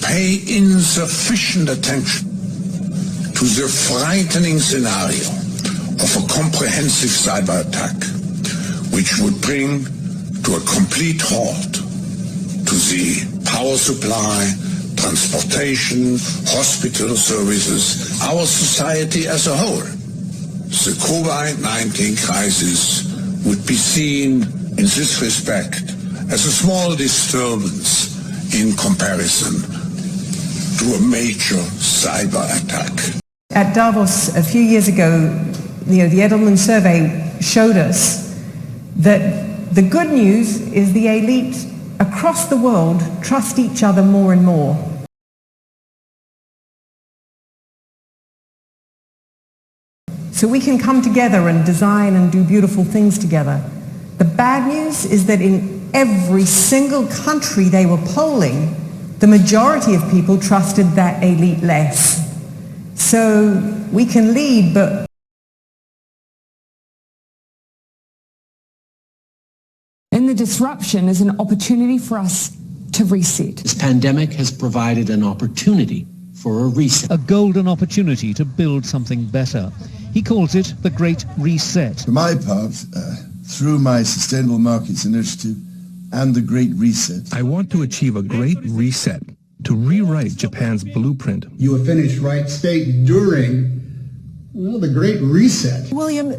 pay insufficient attention to the frightening scenario of a comprehensive cyber attack, which would bring to a complete halt to the power supply, transportation, hospital services, our society as a whole. The COVID-19 crisis would be seen in this respect as a small disturbance in comparison to a major cyber attack. At Davos a few years ago, the Edelman survey showed us that the good news is the elite across the world trust each other more and more. So we can come together and design and do beautiful things together. The bad news is that in every single country they were polling, the majority of people trusted that elite less. So we can lead, but in the disruption is an opportunity for us to reset. This pandemic has provided an opportunity for a reset. A golden opportunity to build something better. He calls it the Great Reset. For my part, through my Sustainable Markets Initiative and the Great Reset, I want to achieve a great reset, to rewrite Japan's blueprint. You have finished right state during the Great Reset. William,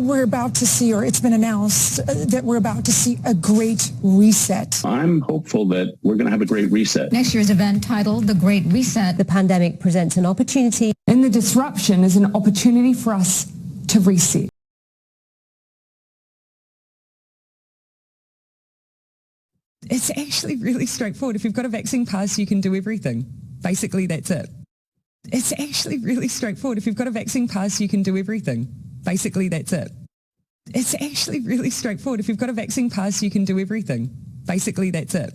we're about to see, or it's been announced that we're about to see a Great Reset. I'm hopeful that we're going to have a Great Reset. Next year's event titled The Great Reset. The pandemic presents an opportunity. In the disruption is an opportunity for us to reset. It's actually really straightforward. If you've got a vaccine pass, you can do everything. Basically, that's it. It's actually really straightforward. If you've got a vaccine pass, you can do everything. Basically, that's it. It's actually really straightforward. If you've got a vaccine pass, you can do everything. Basically, that's it.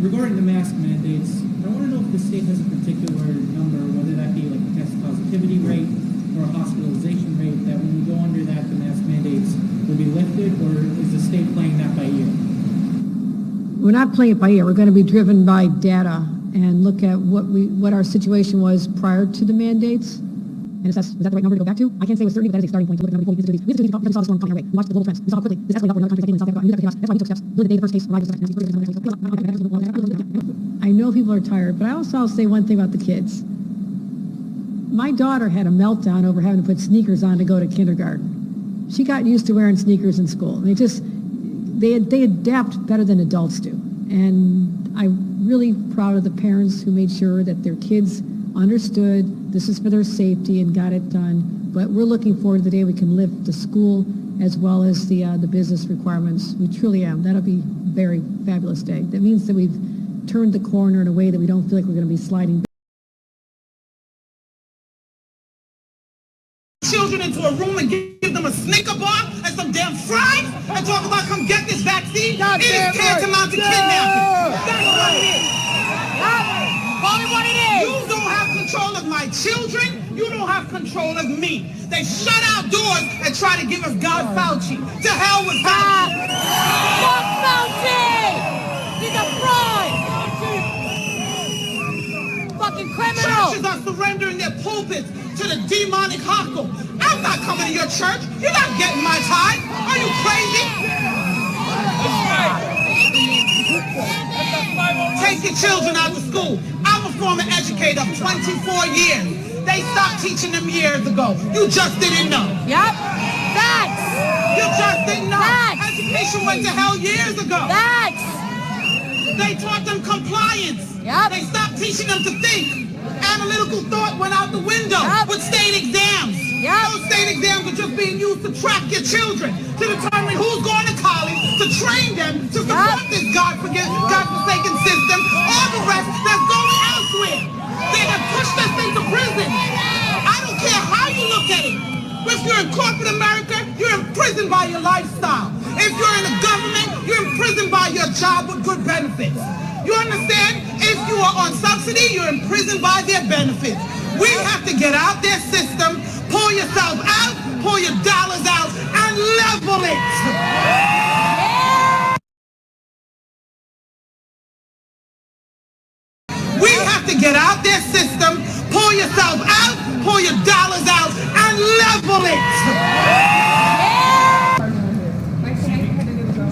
Regarding the mask mandates, I want to know if the state has a particular number, whether that be like a test positivity rate or a hospitalization rate, that when we go under that, the mask mandates will be lifted, or is the state playing that by ear? We're not playing it by ear. We're going to be driven by data and look at what our situation was prior to the mandates. And assess, is that the right number to go back to? I can't say with certainty, but that is a starting point to look at the number before we get to we saw the storm coming our way. We watched the global trends. We saw how quickly this escalated outward in other countries, like England, South Africa. We knew that could chaos. That's why we took steps. Really the day the first case arrived. I know people are tired, but I'll say one thing about the kids. My daughter had a meltdown over having to put sneakers on to go to kindergarten. She got used to wearing sneakers in school. I mean, they adapt better than adults do. And I'm really proud of the parents who made sure that their kids understood this is for their safety and got it done. But we're looking forward to the day we can lift the school as well as the business requirements. We truly am. That'll be a very fabulous day. That means that we've turned the corner in a way that we don't feel like we're going to be sliding back. Children into a room and give them a Snicker bar and some damn fries and talk about come get this vaccine. It is tantamount to kidnapping. That's what it is. Call it what it is. You don't have control of my children. You don't have control of me. They shut our doors and try to give us God Fauci. To hell with Fauci. Fuck Fauci! He's a fraud! Fucking criminal! Churches are surrendering their pulpits to the demonic hawker. I'm not coming to your church. You're not getting my tithe. Are you crazy? Take your children out of school. I'm a former educator of 24 years. They stopped teaching them years ago. You just didn't know. Yep. Facts. You just didn't know. Facts. Education went to hell years ago. Facts. They taught them compliance. Yep. They stopped teaching them to think. Analytical thought went out the window with state exams. Those state exams are just being used to track your children, to determine who's going to college, to train them, to support this God-forsaken system. All the rest that's going elsewhere. They have pushed us into prison. I don't care how you look at it. If you're in corporate America, you're imprisoned by your lifestyle. If you're in the government, you're imprisoned by your job with good benefits. You understand? If you are on subsidy, you're imprisoned by their benefits. We have to get out their system, pull yourself out, pull your dollars out, and level it. out their system, pull yourself out, pull your dollars out, and level it.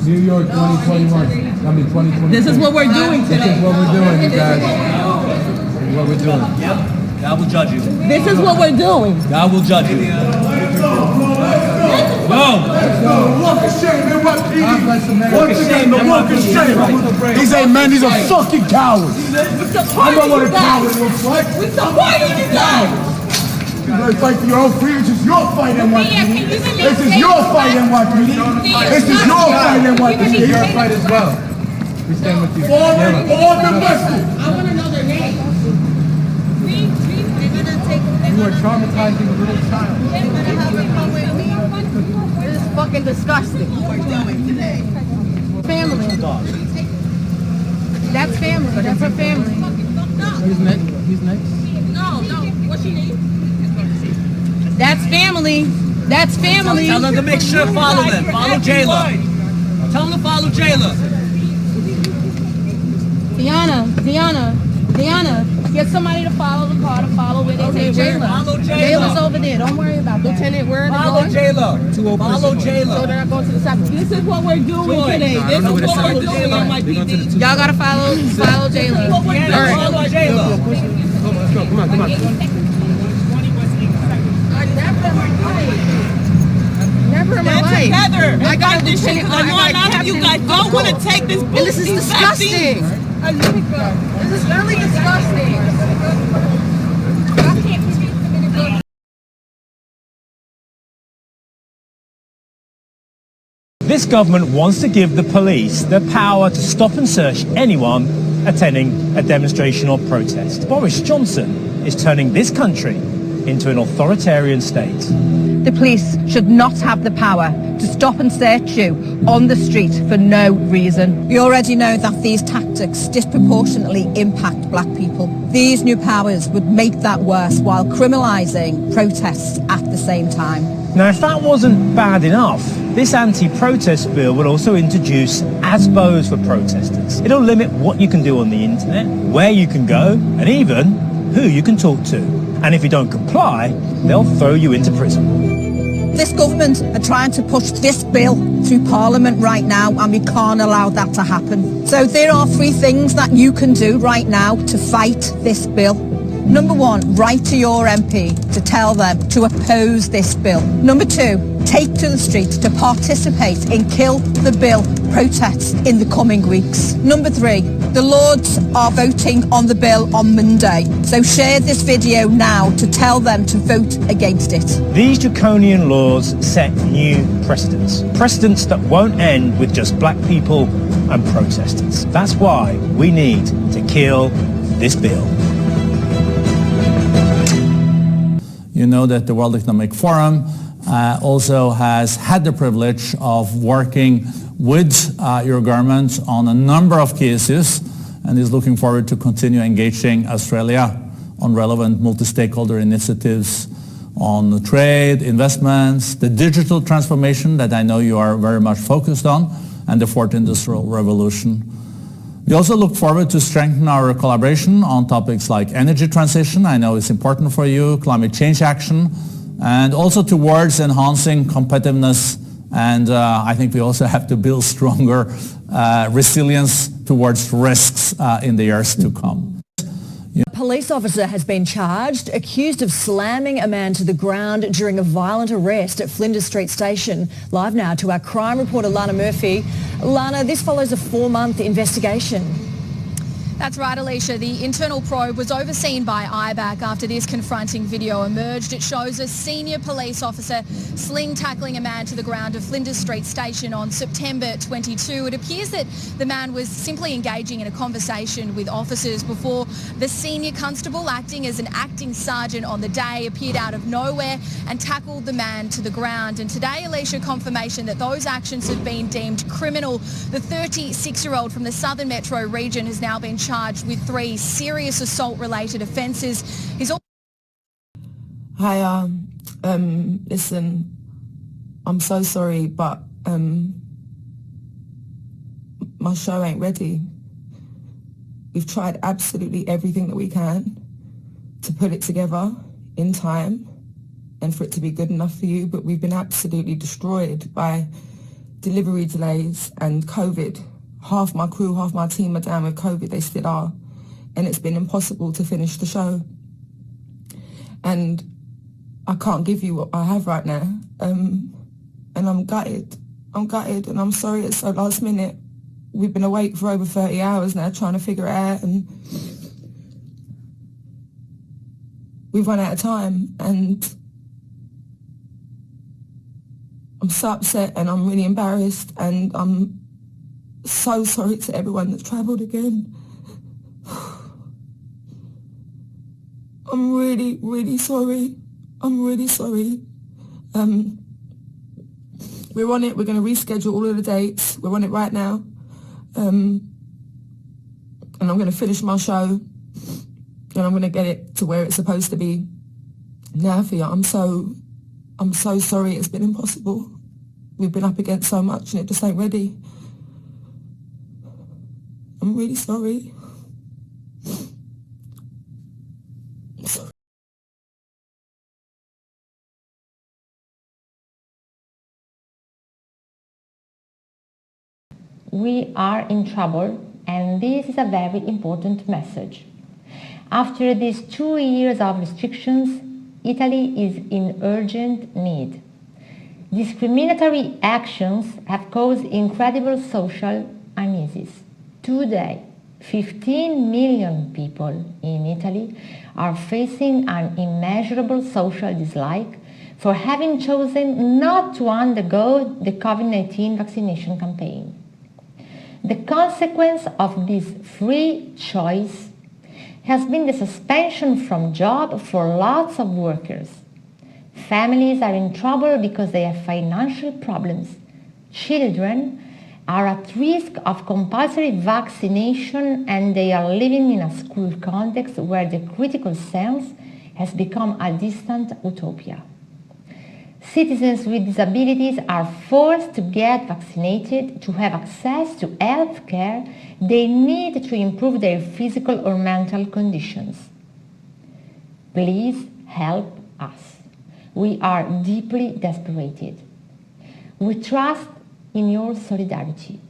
New York 2021. I mean 2020. This is what we're doing today. This is what we're doing, you guys. This is what we're doing. Yep. God will judge you. This is what we're doing. God will judge you. Walk of shame, man. What, PD? Walk of shame, man. Walk of shame. These ain't men, these are fucking cowards. I know what a coward looks like. We support you guys. You better fight for your own freedom. This is your fight, NYPD. This is your fight, NYPD. This is your fight, NYPD. This is your fight as well. We stand with you. Foreign or domestic. I want to know their names. You are traumatizing a little child. This is fucking disgusting. Family. That's family. That's her family. He's next. He's next. No. What's she name? That's family. That's family. Tell them to make sure to follow them. Follow Jayla. Tell them to follow Jayla. Deanna, get somebody to follow the car, to follow where they say Jayla. Follow Jayla. Jayla's over there. Don't worry about that. Lieutenant, where are they Follow going? Jayla. Follow Jayla. So they're not going to the side. This is what we're doing today. This is what we're doing on my PD. Y'all gotta follow Jayla. Follow Jayla. Let's go. Come on. Never in my That's life. Heather. I got this shit. I I know a lot of you guys don't want to take this And this is disgusting. This is really disgusting. This government wants to give the police the power to stop and search anyone attending a demonstration or protest. Boris Johnson is turning this country into an authoritarian state. The police should not have the power to stop and search you on the street for no reason. We already know that these tactics disproportionately impact black people. These new powers would make that worse while criminalising protests at the same time. Now, if that wasn't bad enough, this anti-protest bill will also introduce ASBOs for protesters. It'll limit what you can do on the internet, where you can go, and even who you can talk to. And if you don't comply, they'll throw you into prison. This government are trying to push this bill through Parliament right now, and we can't allow that to happen. So there are 3 things that you can do right now to fight this bill. Number 1, write to your MP to tell them to oppose this bill. Number 2, take to the street to participate in Kill the Bill protests in the coming weeks. Number 3, the Lords are voting on the bill on Monday, so share this video now to tell them to vote against it. These draconian laws set new precedents. Precedents that won't end with just black people and protesters. That's why we need to kill this bill. You know that the World Economic Forum also has had the privilege of working with your government on a number of cases and is looking forward to continue engaging Australia on relevant multi-stakeholder initiatives on trade, investments, the digital transformation that I know you are very much focused on, and the fourth industrial revolution. We also look forward to strengthen our collaboration on topics like energy transition, I know it's important for you, climate change action, and also towards enhancing competitiveness. And I think we also have to build stronger resilience towards risks in the years to come. A police officer has been charged, accused of slamming a man to the ground during a violent arrest at Flinders Street Station. Live now to our crime reporter, Lana Murphy. Lana, this follows a 4-month investigation. That's right, Alicia. The internal probe was overseen by IBAC after this confronting video emerged. It shows a senior police officer sling tackling a man to the ground of Flinders Street Station on September 22. It appears that the man was simply engaging in a conversation with officers before the senior constable, acting as an acting sergeant on the day, appeared out of nowhere and tackled the man to the ground. And today, Alicia, confirmation that those actions have been deemed criminal. The 36-year-old from the Southern Metro region has now been charged with 3 serious assault-related offences. Hi, listen, I'm so sorry, but my show ain't ready. We've tried absolutely everything that we can. to put it together in time and for it to be good enough for you, but we've been absolutely destroyed by delivery delays and COVID. Half my crew, half my team are down with COVID, they still are. And it's been impossible to finish the show. And I can't give you what I have right now. And I'm gutted. And I'm sorry it's so last minute. We've been awake for over 30 hours now trying to figure it out, and we've run out of time, and I'm so upset and I'm really embarrassed, and I'm so sorry to everyone that's travelled again. I'm really, really sorry. I'm really sorry. We're on it. We're going to reschedule all of the dates. We're on it right now. And I'm going to finish my show, and I'm going to get it to where it's supposed to be now for you. I'm so sorry. It's been impossible. We've been up against so much and it just ain't ready. I'm really sorry. I'm sorry. We are in trouble, and this is a very important message. After these 2 years of restrictions, Italy is in urgent need. Discriminatory actions have caused incredible social uneases. Today, 15 million people in Italy are facing an immeasurable social dislike for having chosen not to undergo the COVID-19 vaccination campaign. The consequence of this free choice has been the suspension from job for lots of workers. Families are in trouble because they have financial problems. Children are at risk of compulsory vaccination, and they are living in a school context where the critical sense has become a distant utopia. Citizens with disabilities are forced to get vaccinated to have access to health care they need to improve their physical or mental conditions. Please help us. We are deeply desperate. We trust in your solidarity.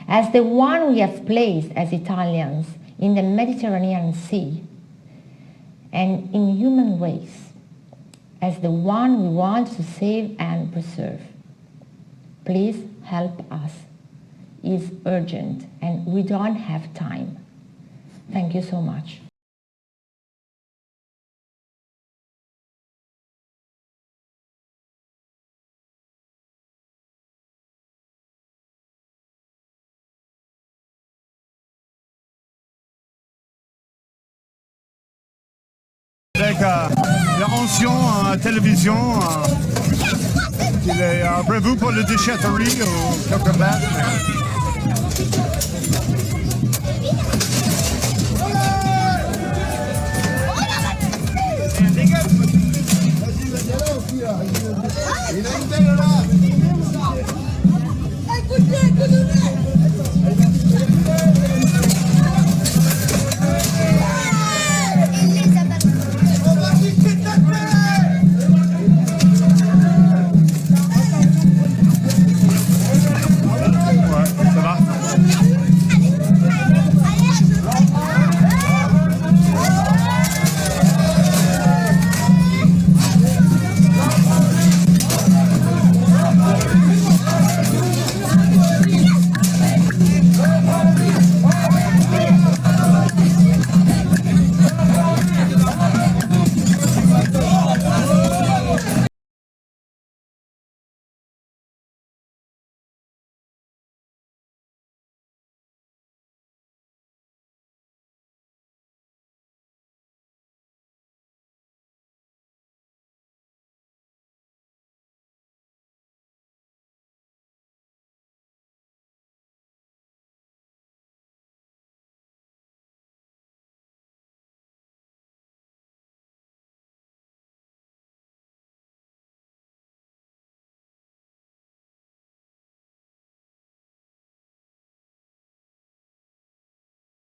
As the one we have placed as Italians in the Mediterranean Sea and in human race, as the one we want to save and preserve. Please help us. It's urgent and we don't have time. Thank you so much. Avec l'onction en télévision, il est prévu pour la déchetterie ou quelque part. Les gars, vas-y, là.